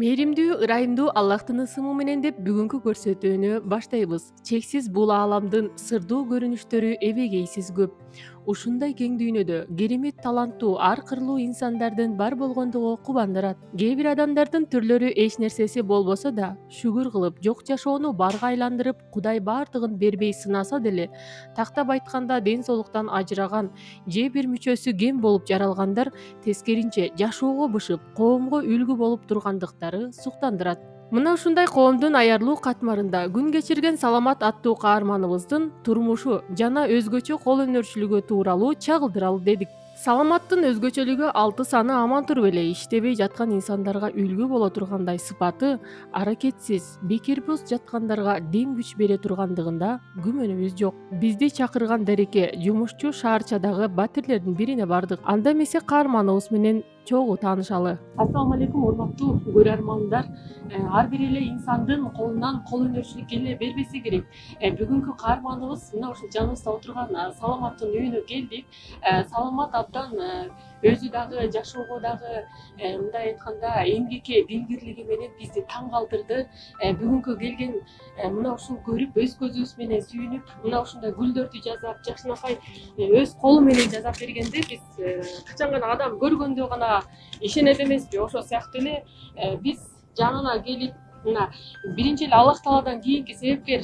Мээримдүү, ырайымдуу Аллахтын ысымы менен деп бүгүнкү көрсөтүүнү баштайбыз. Чексиз бул ааламдын сырдуу көрүнүштөрү эбегейсиз көп. Ушундай кең дүйнөдө керемет таланттуу ар кырлуу инсандардын бар болгондугу кубандырат. Кээ бир адамдардын түрлөрү эч нерсеси болбосо да, шүгүр кылып жок жашоону барга айландырып, Кудай баардыгын бербей сынаса деле, тактап айтканда ден соолуктан ажыраган же бир мүчөсү кем болуп жаралгандар тескеринче жашоого бышып, коомго үлгү болуп тургандыктары суктандырат. Мына ушундай коомдун аярлуу катмарында күн кечирген Саламат аттуу каарманыбыздын турмушу жана өзгөчө кол өнөрчүлүгү тууралуу чагылдыралы дедик. Саламаттын өзгөчөлүгү алты саны аман туруп эле иштебей жаткан инсандарга үлгү боло тургандай сыпаты, аракетсиз, бекербоз жаткандарга дем күч бере тургандыгында күмөнүбүз жок. Бизди чакырган дареке жумушчу шаарчадагы батирлердин бирине бардык. Анда эмесе каарманыбыз менен чогуу таанышалы. Ассалам алейкум, урматтуу көрөрмандар. Ар бир эле инсандын колунан кол өнөрчүлүк келе бербесе керек. Бүгүнкү каарманыбыз мына ушул жаныбызда отурган Саламаттын үйүнө келдик. Саламат абдан өзү дагы жашоого дагы мындай айтканда эмгекке дилгирлиги менен бизди таң калтырды. Бүгүнкү келген мына ушул көрүп өз көзүбүз менен сүйүнүп, мына ушундай гүлдөрдү жасап, жакшынакай өз колу менен жасап бергенде биз качан гана адам көргөндө гана ишенет эмеспи, ошол сыяктуу эле биз жанына келип, мына биринчи эле Аллах Тааладан кийинки себепкер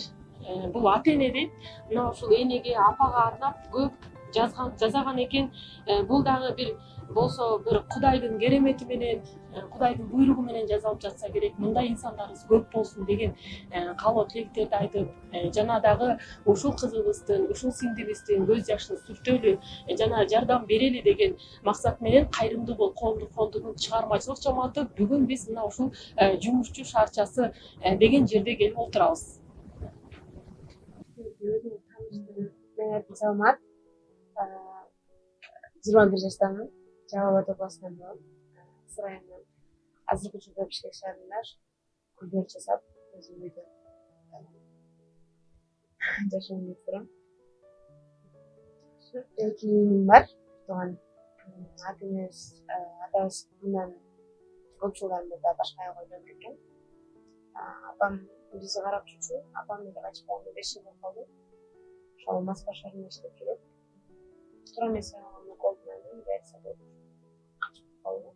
бул ата эне деп, мына ушул энеге, апага арнап көп жасаган экен. Бул дагы бир болсо бир Кудайдын керемети менен, Кудайдын буйругу менен жасалып жатса керек. Мындай инсандарыбыз көп болсун деген каалоо тилектерди айтып, жана дагы ушул кызыбыздын, ушул сиңдибиздин көз жашын сүртөлү, жана жардам берели деген максат менен Кайрымдуу бол коомдук фондунун чыгармачылык жамааты бүгүн биз мына ушул жумушчу шаарчасы деген жерде келип отурабыз. Өзүмдү тааныштырайын. Менин атым Саламат. 21 жаштамын. Жалал Абад областынан болом. Ысыр районунан. Азыркы учурда Бишкек шаарында гүлдөр жасап, өзүм үйдө жашоону өткөрөм. Эки иним бар. Тууган атабыз мындан көп жылдан бери башка айга үйлөнүп кеткен. Апам бизди карап жүрчү. Апам эле качып калганда 5 жыл болуп калды. Ошол Москва шаарында иштеп жүрөт. Туура эмес айга колдон операция болуп качып калды.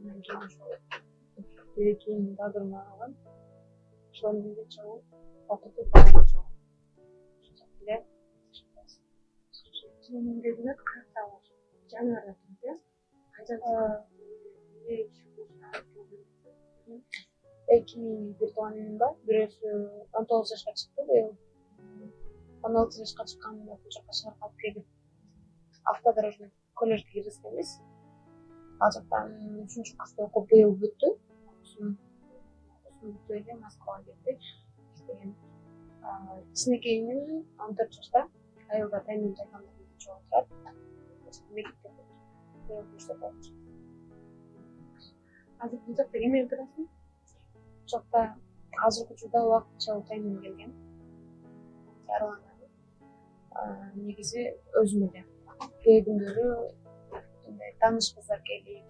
Андан кийин ошол кийин баадырман алган. Ошол менен чогуу окутуп баланы чогуу. Ошол эле эмгегине кыркта бар. Жаныбарда турат, кайдан эки бир тууган иним бар. Бирөөсү 19 жашка чыкты быйыл. 16 жашка чыкканда бул жака шаарга алып келип, автодорожный колледжге киргизгенбиз. Ал жактан 3 курста окуп быйыл бүттү. Окуусун бүтүп эле Москвага кетти. Иштеген. Кичинекей иним 14 жашта. Айылда таймен жайкаларында чогуу турат. Мектепте окуйт. Азыр бул жакта ким менен турасың? Бул жакта азыркы учурда убакытча таймен келген. Чараланады. Негизи өзүм эле. Кээ күндөрү мындай тааныш кыздар келип,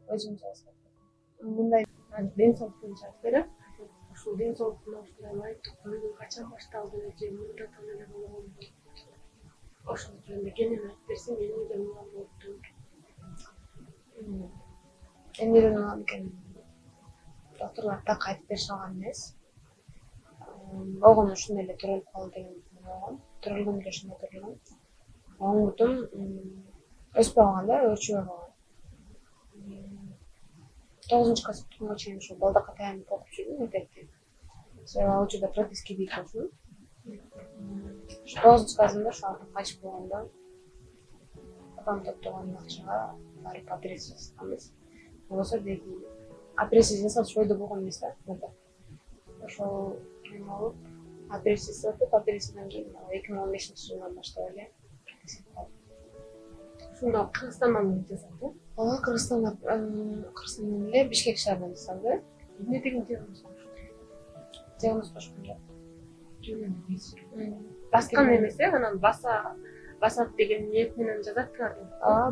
өзүм жасап. Мындай ден соолуктун жаап берем. Ушул ден соолуктун ушундай лайыктуу көйгөй качан башталды же мурда эле болгонбу? Ошол жөнүндө кенен айтып берсең, менин да мындан болупту. Эмнеден улам экенин доктурлар так айтып берише алган эмес. Болгону ушундай эле төрөлүп калды деген болгон. Төрөлгөн эле ушундай төрөлгөн. Оң бутум өспөй калган да, өрчүбөй калган. 9 класс бүткөнгө чейин ушул балдакка таянып окуп жүрдүм мектепте. Ал учурда прописка дейт болчу. 9 классымда ошо качып болгондо апам топтогон акчага барып операция жасатканбыз. Болбосо деги операция жасалыш ойдо болгон эмес да. Ошол болуп операция жасатып, операциядан кийин 2015-жылдан баштап эле ушунда Кыргызстандан жасалды. Ооба, Кыргызстандан эле Бишкек шаарынан жасалды. Эмне деген диагноз? Диагноз кошкон жок. Баскан эмес, анан баса басат деген ниет менен жазат барды.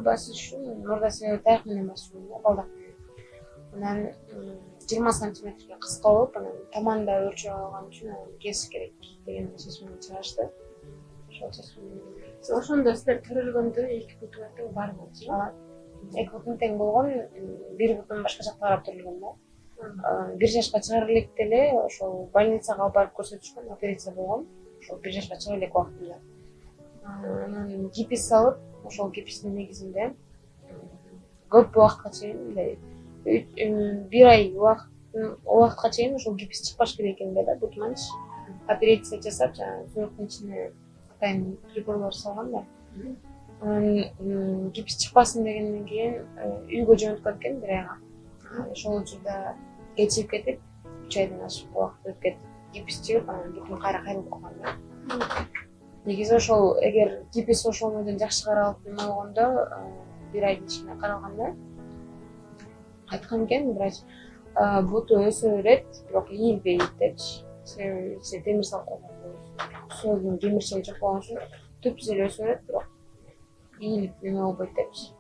Басыш үчүн мурда себеби таяк менен басышым да, балдак менен. Анан 20 сантиметрге кыска болуп, анан таманда өлчөп алган үчүн кесиш керек деген чечимди чыгарды. Ошол чечимди. Ошондо силер төрөлгөндө 2 бутуңа тең барбычы? 2 бутум тең болгон, 1 бутум башка жакта карап турулган да. 1 жашка чыгар электе эле ошол больницага алып барып көрсөтүшкөн, операция болгон. Ошол 1 жашка чыга элек убактында. Анан гипс салып, ошол гипстин негизинде көп убакытка чейин мындай 1 ай убакытка чейин ошол гипс чыкпаш керек экен да бутуманчы. Операция жасап, жанагы сүйөктүн ичине атайын приборлор салган да. Анан гипс чыкпасын дегенден кийин үйгө жөнөткөн экен 1 айга. Ошол учурда кечигип кетип, 3 айдан ашык убакыт өтүп кетип, гипс чыгып, анан бутум кайра кайрылып калган да. Негизи ошол эгер гипс ошол бойдон жакшы каралып эме болгондо 1 айдын ичинде каралганда айткан экен врач, буту өсө берет, бирок ийилбейт депчи. Себеби ичине темир салып койгон. Сөөгүн кемирчеги жок болгон үчүн түпсүз эле өсө берет, бирок ийилип эме болбойт депчи.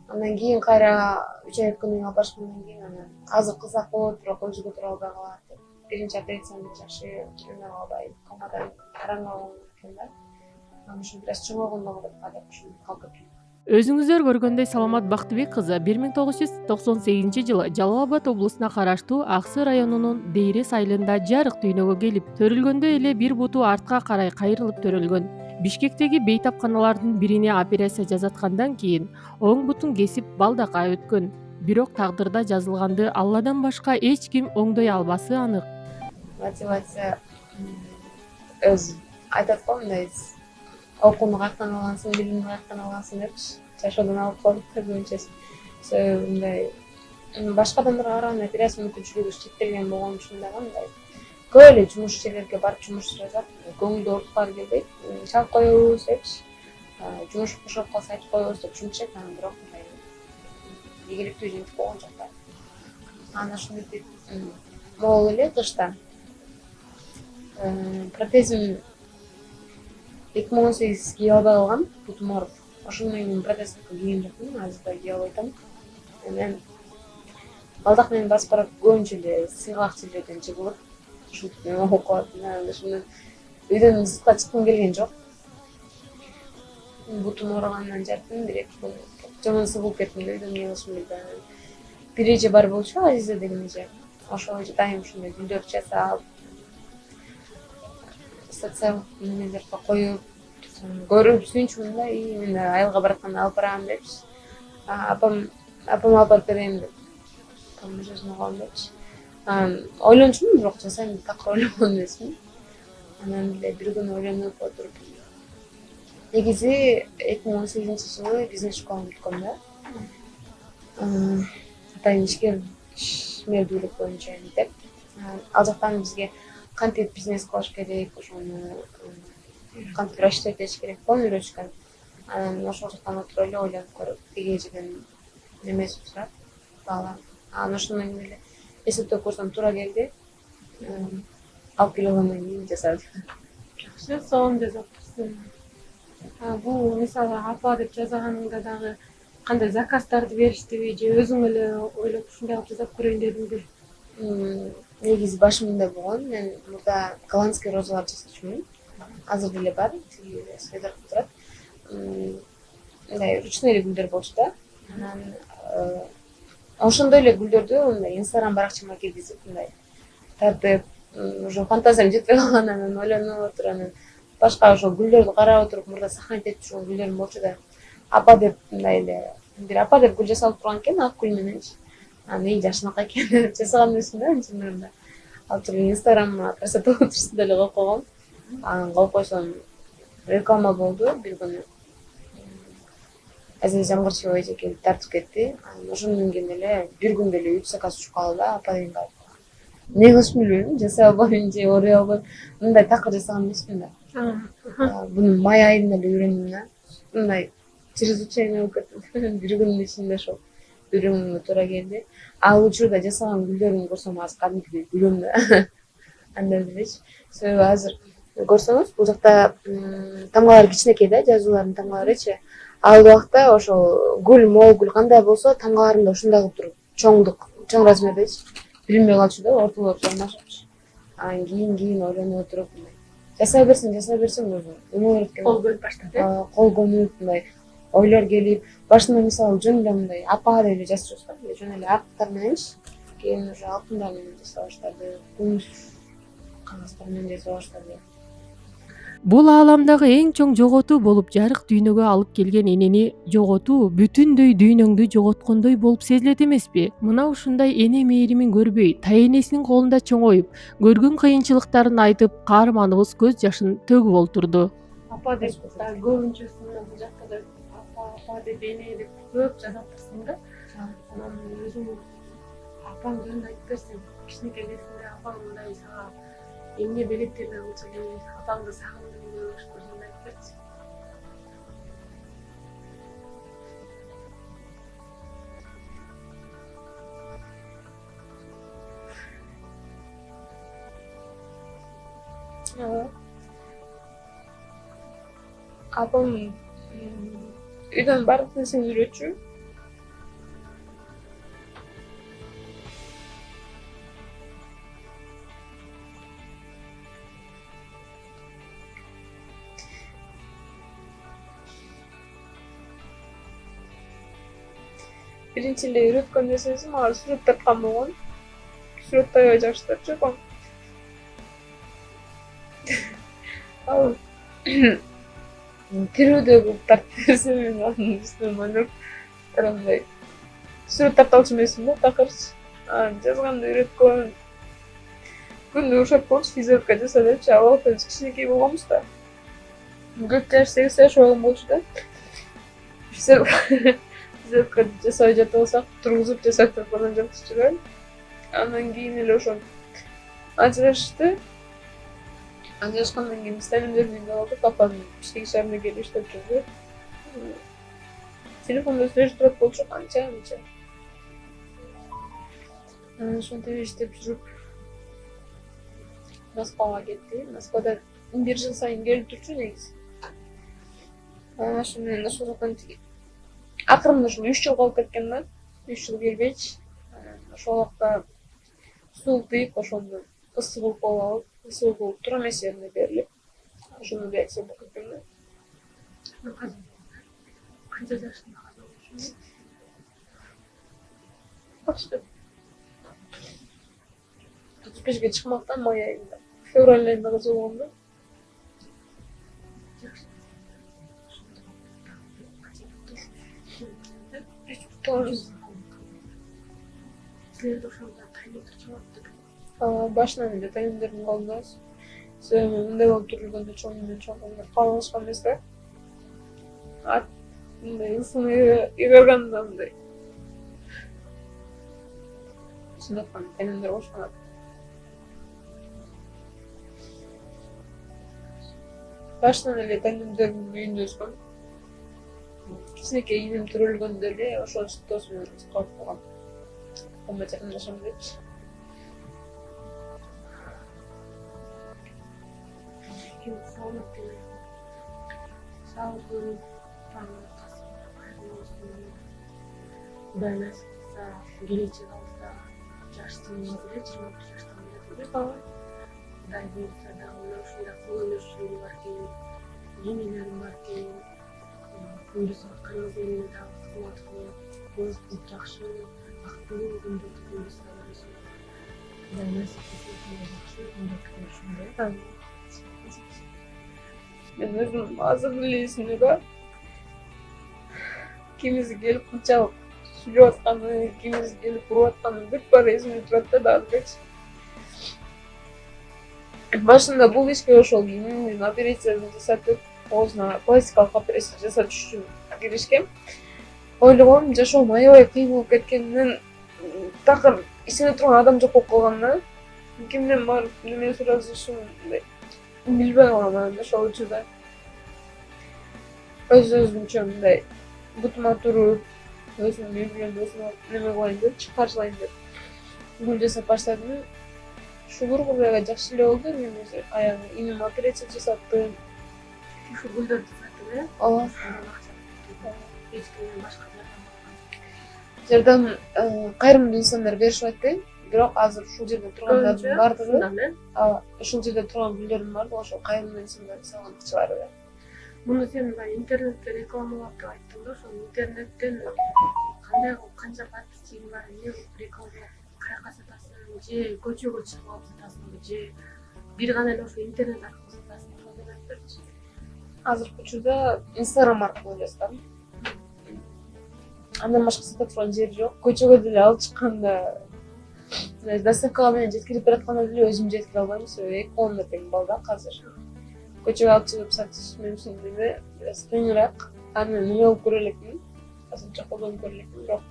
Андан кийин кайра 3 ай өткөндөн кийин алып барышкандан кийин анан азыр кызак болот, бирок өзү көтөрө албай калат деп. Биринчи операцияны жакшы эме албай, комадан каранган экен да. Анан ошо бир аз чоңойгондо деп ошентип калып кеткен. Өзүңүздөр көргөндөй Саламат Бактыбек кызы 1998-жылы Жалал Абад облусуна караштуу Аксы районунун Дейрес айылында жарык дүйнөгө келип, төрөлгөндө эле бир буту артка карай кайрылып төрөлгөн. Бишкектеги бейтапканалардын бирине операция жасаткандан кийин оң бутун кесип балдакка өткөн. Бирок тагдырда жазылганды Алладан башка эч ким оңдой албасы анык. Мотивация өз айтат го мындай окууну каяктан алгансың, билимди каяктан алгансың депчи. Жашоодон алып коюп көбүнчөсү. Себеби мындай башка адамдарга караганда операция мүмкүнчүлүгү чектелген болгон үчүн дагы мындай көп эле жумуш жерлерге барып жумуш жасап, көңүлдү оорутпагы келбейт. Чалып коебуз депчи. Жумуш бошоп калса айтып коебуз деп жумуш чечет, бирок мындай ийгиликтүү жемиш болгон жок да. Анан ошентип могул эле кышта протезим 2018 кийе албай калгам, бутум ооруп. Ошондон кийин протез кийген жокмун, азыр да кие албай атам. Анан балдак менен басып барып көбүнчө эле сыйгак жерлерден жыгылып, ушинтип эме болуп калат. Ошондон үйдөн сыртка чыккым келген жок. Бутум ооругандан жарыктым, 1-2 күн жаман сыгылып кеттим да, үйдөн эмне кылышымды билбей. Бир эже бар болчу, Азиза деген эже. Ошол эже дайым ушундай гүлдөр жасап, социалдык немелерге коюп, көрүп сүйүнчүмүн да, мен айылга баратканда алып барам депчи. Апам алып барып берем деп. Апам өзүнө калам депчи. Ойлончумун, бирок жасайм деп такыр ойлогон эмесмин. Анан эле бир күнү ойлонуп отуруп, негизи 2018-жылы бизнес школаны бүткөм да. Атайын ишмердүүлүк боюнча мектеп. Ал жактан бизге кантип бизнес кылыш керек, ошону кантип расчет этиш керек болуп үйрөтүшкөн. Анан ошол жактан отуруп эле ойлонуп көрүп, тиги эжеден немесин сурап, бала. Анан ошондон кийин эле эсептеп көрсөм туура келди. Алып келип алгандан кийин жасадым. Жакшы, сонун жасаптырсың. Бул мисалы апа деп жазаганыңда дагы кандай заказдарды бериштиби же өзүң эле ойлоп ушундай кылып жасап көрөйүн дедиңби? Негизи башым мындай болгон, мен мурда голландский розалар жасаучумун. Азыр деле бар, тиги Сведоров турат. Мындай ручной гүлдөр болчу да. Анан ошондой эле гүлдөрдү мындай Instagram баракчама киргизип, мындай тартып, уже фантазиям жетпей калган, анан ойлонуп отуруп, анан башка ошол гүлдөрдү карап отуруп, мурда сохранить этип жүргөн гүлдөрүм болчу да. Апа деп мындай эле бир апа деп гүл жасалып турган экен, ак гүл мененчи. Анан жакшынакай экен деп жасаган эмесмин да, чындыгында. Алып туруп Instagramга красота турсун деле коюп койгом. Анан коюп койсом реклама болду бир күнү. Азиз Жамгырчиева эже келип тартып кетти. Анан ошондон кийин эле бир күндө эле 3 заказ түшүп калды да, апа деген калып. Эмне кылышымды билбейм, жасай албайм же орой албайм. Мындай такыр жасаган эмесмин да. Буну май айында эле үйрөндүм да. Мындай чрезвычайно болуп кеттим. Бир күндүн ичинде ошол үйрөнгөнгө туура келди. Ал учурда жасаган гүлдөрүмдү көрсөм азыр кадимкидей күлөм да. Андай элечи. Себеби азыр көрсөңүз бул жакта тамгалар кичинекей да, жазуулардын тамгаларычы. Ал убакта ошол гүл, могул кандай болсо тамгаларым да ушундай кылып туруп чоң размердечи. Билинбей калчу да, ортолоп жармашыпчы. Анан кийин ойлонуп отуруп мындай жасай берсең өзү эме болот экен. Кол көнүп баштады. Кол көнүп мындай ойлор келип, башында мисалы жөн эле мындай апа деп эле жазып жатам, жөн эле актар мененчи. Кийин уже алтындар менен жасай баштады, күмүш кагаздар менен жасай баштады. Бул ааламдагы эң чоң жоготуу болуп жарык дүйнөгө алып келген энени жоготуу бүтүндөй дүйнөңдү жоготкондой болуп сезилет эмеспи? Мына ушундай эне мээримин көрбөй, тайэнесинин колунда чоңоюп, көргөн кыйынчылыктарын айтып, каарманыбыз көз жашын төгүп олтурду. Апа деп көбүнчөсү бул жакта да апа деп эне деп көп жазып атырсың да. Анан өзүң апаң жөнүндө айтып берсең, кичинекей кезинде апаң мындай сага эмне белектерди кылчу эле, апаңды сагындым деп ошол жөнүндө айтып берчи. Апам үйдөн баардык нерсени үйрөтчү. Биринчи эле үйрөткөн нерсеси мага сүрөт тарткан болгон. Сүрөттү аябай жакшы тарчу. Ал тирүүдөгү тартып берсе мен анын үстүнөн ойноп мындай сүрөт тарта алчу эмесмин да, такырчы. Жазганды үйрөткөн. Күндү урушат болчу, физиотка жаса депчи. Ал убакта биз кичинекей болгонбуз да. 7 жаш, 8 жаш болгон болчу да. Физиотка жасабай жатып алсак, тургузуп жасап туруп анан жатчу да. Андан кийин эле ошо ажырашты. Ажырашкандан кийин биз тайнемдердин үйүндө калдык. Апам иштеги шаарына келип иштеп жүрдү. Телефондо сүйлөшүп турат болчу канча. Ошентип иштеп жүрүп Москвага кетти. Москвадан 1 жыл сайын келип турчу негизи. Ошо менен ошол жактан акырында ушул 3 жыл калып кеткен да. 3 жыл келбейчи. Ошол убакта суу тыйып, ошондо ысык укол алып, ысык укол туура эмес жерине берилип, ошондо биопсия болуп кеткен да. Канча жашында каза болчу? Почти 35-ге чыкмактан май айында, февраль айында каза болгон да. Башынан эле тайнемдердин колундабыз. Себеби мындай болуп турганда чоң калышкан эмес да. Мындай ысыны ыйгарганда мындай. Чындыкtan тайнемдер кошкон. Башынан эле тайнемдердин үйүндө өскөм. Кичинекей инем төрөлгөндө эле ошол сыктоосу менен калып калган. Ама жакындашам депчи. Кудай насип кылса, келечек алдыда жаштыгыбыз эле 25 жаштан эле Кудай буйрса дагы ушундай кол өнөрчүлүгү бар экен, энелерим бар экен. Күндүз атканыбыз менен дагы кызмат кылып, жакшы, бактылуу күндөрдү күндүз көрөбүз. Кудай насип кылса, жакшы күндөр көрүшүнгө. Мен өзүм азыр эле эсимде. Кимиси келип кычалып сүйлөп атканы, кимиси келип уруп атканы бүт баары эсимде турат да дагычы. Башында бул ишке ошол инемдин операциясын жасатып, оозуна пластикалык операция жасатыш үчүн киришкем. Ойлогом, жашоом аябай кыйын болуп кеткенинен такыр ишене турган адам жок болуп калган да. Кимден барып неме суразышымды билбей калгам анан ошол учурда. Өзүмчө мындай бутума туруп, өзүм үй бүлөмдү неме кылайын деп, каржылайын деп гүл жасап баштадым. Шугур курбайга жакшы эле болду. Мен өзү аягы иним операция жасаттым. Ушу гүлдөрдү сатып э? Ооба. Эч кимден башка Жардам кайрымдуу инсандар беришип атты. Бирок азыр ушул жерде тургандардын бардыгы, ушул жерде турган гүлдөрдүн бардыгы ошол кайрымдуу инсандардын салган акчалары да. Муну сен баягы интернетте рекламалап деп айттың да, ошол интернеттен кандай кылып канча подписчигиң бар, эмне кылып рекламалап каяка сатасың, же көчөгө чыгып алып сатасыңбы, же бир гана эле ошо интернет аркылуу сатасың, ошондой айтып берчи. Азыркы учурда Instagram аркылуу жасадым. Андан башка сата турган жер жок. Көчөгө деле алып чыкканда доставкага менен жеткирип баратканда деле өзүм жеткире албайм. Себеби 2 колумда тең балдак азыр. Көчөгө алып чыгып сатыш менин үчүн деле бираз кыйыныраак. Аны эмне кылып көрө элекмин? Азырынча колдонуп көрө элекмин, бирок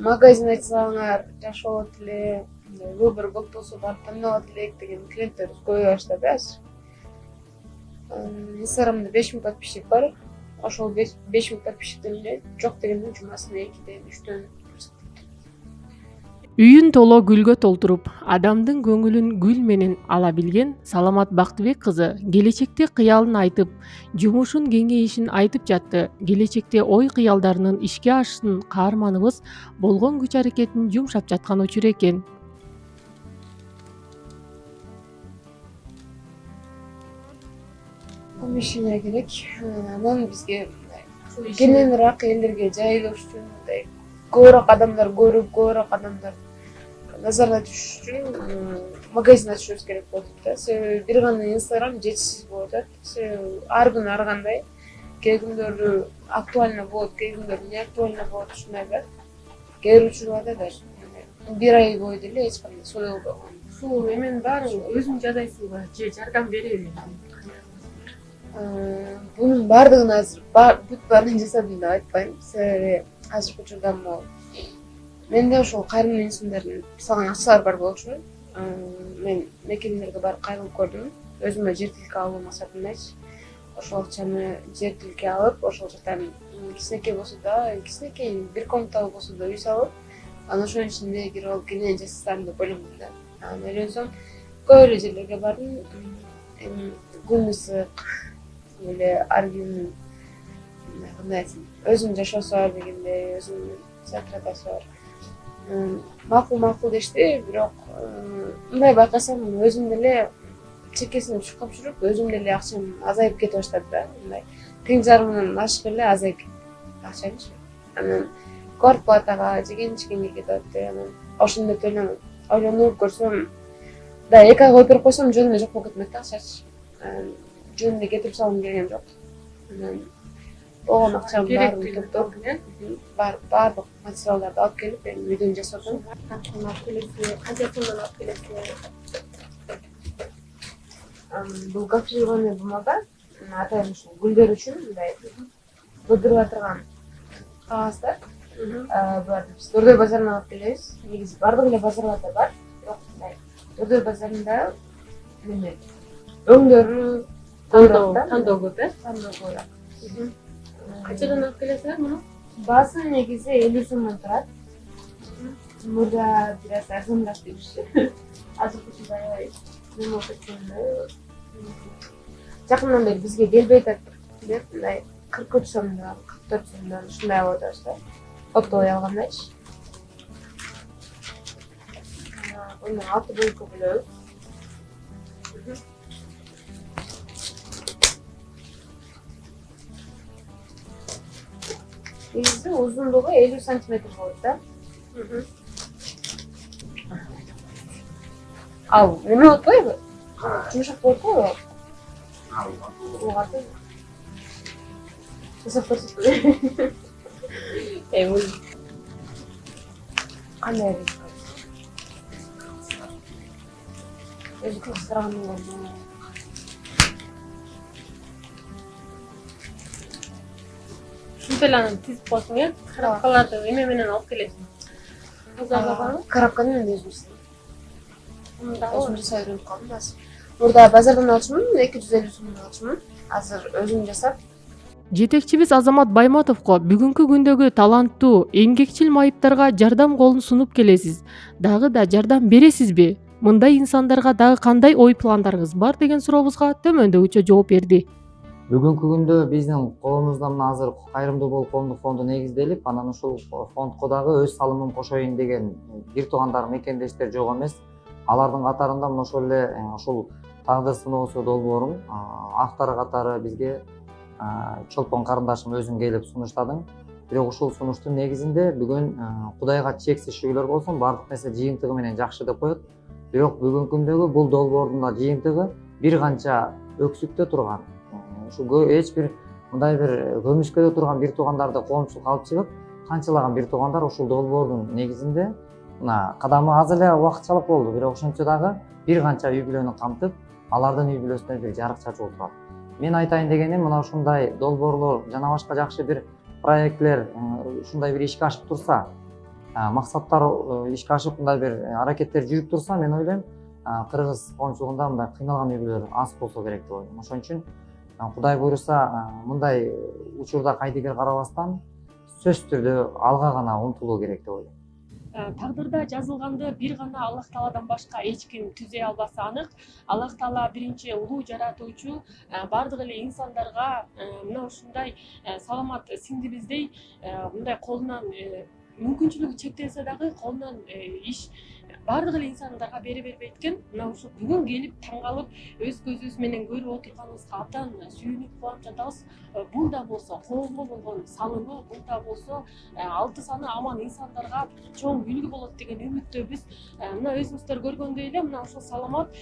магазин ачсаңар жакшы болот эле, выбор көп болсо барып тандап алат элек деген клиенттер көбөйө баштады азыр. Инстаграмда 5000 подписчик бар. Ошол 5000 подписчиктен эле жок дегенде жумасына 2ден 3дөн Үйүн толо гүлгө толтуруп, адамдын көңүлүн гүл менен ала билген Саламат Бактыбек кызы келечекте кыялын айтып, жумушун кеңейишин айтып жатты. Келечекте ой кыялдарынын ишке ашышын каарманыбыз болгон күч аракетин жумшап жаткан учур экен. помещение керек. Анан бизге кененирээк элдерге жайылыш үчүн мындай көбүрөөк адамдар көрүп, көбүрөөк адамдар назарына түшүш үчүн магазин ачышыбыз керек болуп да. Себеби бир гана Instagram жетишсиз болуп атат. Себеби ар күнү ар кандай, кээ күндөрү актуально болот, кээ күндөрү не актуально болот, ушундай да. Кээ бир учурларда даже бир ай бою деле эч кандай соода болбойгон. Ушул эменин баарын өзүң жасайсыңбы же жардам береби? Бунун баардыгын азыр бүт баарын жасадым деп айтпайм. Себеби азыркы учурда могу менде ошол кайрымдуу инсандардын салган акчалары бар болчу. Мен мекемелерге барып кайрылып көрдүм. Өзүмө жер тилке алуу максатындачы. Ошол акчаны жер тилке алып, ошол жактан кичинекей болсо да, кичинекей бир комнаталуу болсо да үй салып, анан ошонун ичинде кирип алып кенен жасасам деп ойлогом да. Анан ойлонсом көп эле жерлерге бардым. Гүл ысык эле ар күн кандай айтсам, өзүнүн жашоосу бар дегендей, өзүнүн сатыратасы бар. Макул дешти, бирок мындай байкасам өзүм деле чекесине чуркап жүрүп, өзүм деле акчам азайып кете баштады да. Мындай тең жарымынан ашык эле азайып кетти акчамчы. Анан квартплатага жеген-чегенге кетип атты. Анан ошондой ойлонуп көрсөм, да 2 айга өтүрүп койсом жөн эле жок болуп кетмек да акчачы. Жөн эле кетирип салгым келген жок. Анан болгон акчамды баарын топтоп, баардык материалдарды алып келип, эми үйдөн жасадым. Канча сомдон алып келесиз? Бул гофрированный бумага, атайын ушул гүлдөр үчүн мындай көдүрүп отурган кагаздар. Буларды биз Дордой базарынан алып келебиз. Негизи баардык эле базарларда бар, бирок мындай Дордой базарында эмне өңдөрү тандоо көп, тандоо көп. Качадан алып келесиңер муну? Баасы негизи 50 сомдон турат. Мурда бираз арзаныраак дешти. Азыркы учурда аябай нема кеткенде. Жакындан бери бизге келбей атат деп, мындай 43 сомдон, 44 сомдон ушундай болуп атат. Оптовый алгандачы. Муну 6 бөлүккө бөлөбүз. Негизи узундугу 50 сантиметр болот да. Ал неме отпойбу? Жумшак болуп атпайбы? Ооба. Жасап көрсөтпөйбү. Кандай өзү кыстырган болгон. Ушинтип эле аны тизип коесуң, э? Коробкаларды эме менен алып келесиң. Базарда барбы? Коробканы мен өзүм жасайм. Өзүм жасай үйрөнүп калдым азыр. Мурда базардан алчумун, 250 сомдон алчумун. Азыр өзүм жасап Жетекчибиз Азамат Байматовго бүгүнкү күндөгү таланттуу, эмгекчил майыптарга жардам колун сунуп келесиз. Дагы да жардам бересизби? Мындай инсандарга дагы кандай ой пландарыңыз бар деген сурообузга төмөндөгүчө жооп берди. Бүгүнкү күндө биздин колумузда мына азыр кайрымдуу болуп коомдук фонду негизделип, анан ушул фондко дагы өз салымын кошоюн деген бир туугандар, мекендештер жок эмес. Алардын катарында мына ошол эле ушул тагдыр сыноосу долбоорун автору катары бизге Чолпон карындашым өзүң келип сунуштадың. Бирок ушул сунуштун негизинде бүгүн Кудайга чексиз шүгүрлөр болсун, баардык нерсе жыйынтыгы менен жакшы деп коет. Бирок бүгүнкү күндөгү бул долбоордун да жыйынтыгы бир канча өксүктө турган, ушул эч бир мындай бир көмүскөдө турган бир туугандарды коомчулукка алып чыгып, канчалаган бир туугандар ушул долбоордун негизинде мына кадамы аз эле убакытчалык болду, бирок ошентсе дагы бир канча үй бүлөнү камтып, алардын үй бүлөсүнө бир жарык чачып турат. Мен айтайын дегеним, мына ушундай долбоорлор жана башка жакшы бир проектлер ушундай бир ишке ашып турса, максаттар ишке ашып мындай бир аракеттер жүрүп турса, мен ойлойм, кыргыз коомчулугунда мындай кыйналган үй бүлөлөр аз болсо керек деп ойлойм. Ошон үчүн Кудай буйруса, мындай учурда кайдыгер карабастан сөзсүз түрдө алга гана умтулуу керек деп ойлойм. Тагдырда жазылганды бир гана Аллах Тааладан башка эч ким түзөй албасы анык. Аллах Таала биринчи улуу жаратуучу, бардык эле инсандарга мына ушундай саламат сиңдибиздей мындай колунан мүмкүнчүлүгү чектелсе дагы колунан иш бардык эле инсандарга бере бербейт экен. Мына ушул бүгүн келип таң калып, өз көзүбүз менен көрүп отурганыбызга абдан сүйүнүп кубанып жатабыз. Бул да болсо коомго болгон салымы, бул да болсо алты саны аман инсандарга чоң үлгү болот деген үмүттөбүз. Мына өзүңүздөр көргөндөй эле мына ушул саламат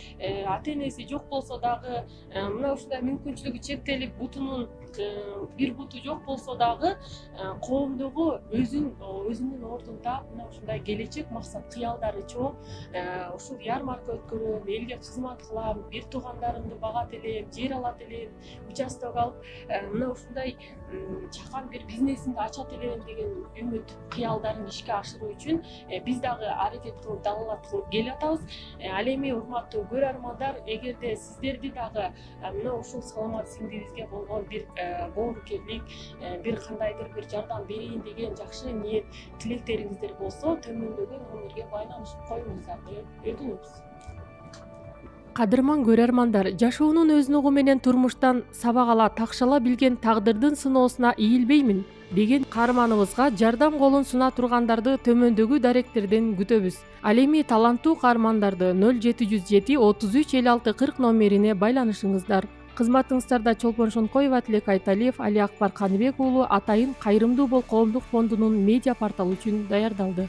ата энеси жок болсо дагы, мына ушундай мүмкүнчүлүгү чектелип бутунун бир буту жок болсо дагы коомдогу өзүнүн ордунда мына ушундай келечек максат кыялдары чоң. Ушул ярмарка өткөрөм, элге кызмат кылам, бир туугандарымды багат элем, жер алат элем, участок алып, мына ушундай чакан бир бизнесимди ачат элем деген үмүт кыялдарын ишке ашыруу үчүн биз дагы аракет кылып, далалат кылып келатабыз. Ал эми урматтуу көрөрмандар, эгерде сиздерди дагы мына ушул саламат сиңдибизге болгон бир боорукерлик, бир кандайдыр бир жардам берейин деген жакшы ниет, тилектериңиздер болсо, төмөндөгү номерге байланышып коюңуздар деп өтүнөбүз. Кадырман көрөрмандар, жашоонун өзүнүгү менен турмуштан сабак ала, такшала билген тагдырдын сыноосуна ийилбеймин деген каарманыбызга жардам колун суна тургандарды төмөндөгү даректерден күтөбүз. Ал эми таланттуу каармандарды 0707 33 56 40 номерине байланышыңыздар. Кызматыңыздарда Чолпон Шонкоева, Тилек Айталиев, Али Акбар Каныбек уулу Атайын кайрымдуу бол коомдук фондунун медиа порталы үчүн даярдалды.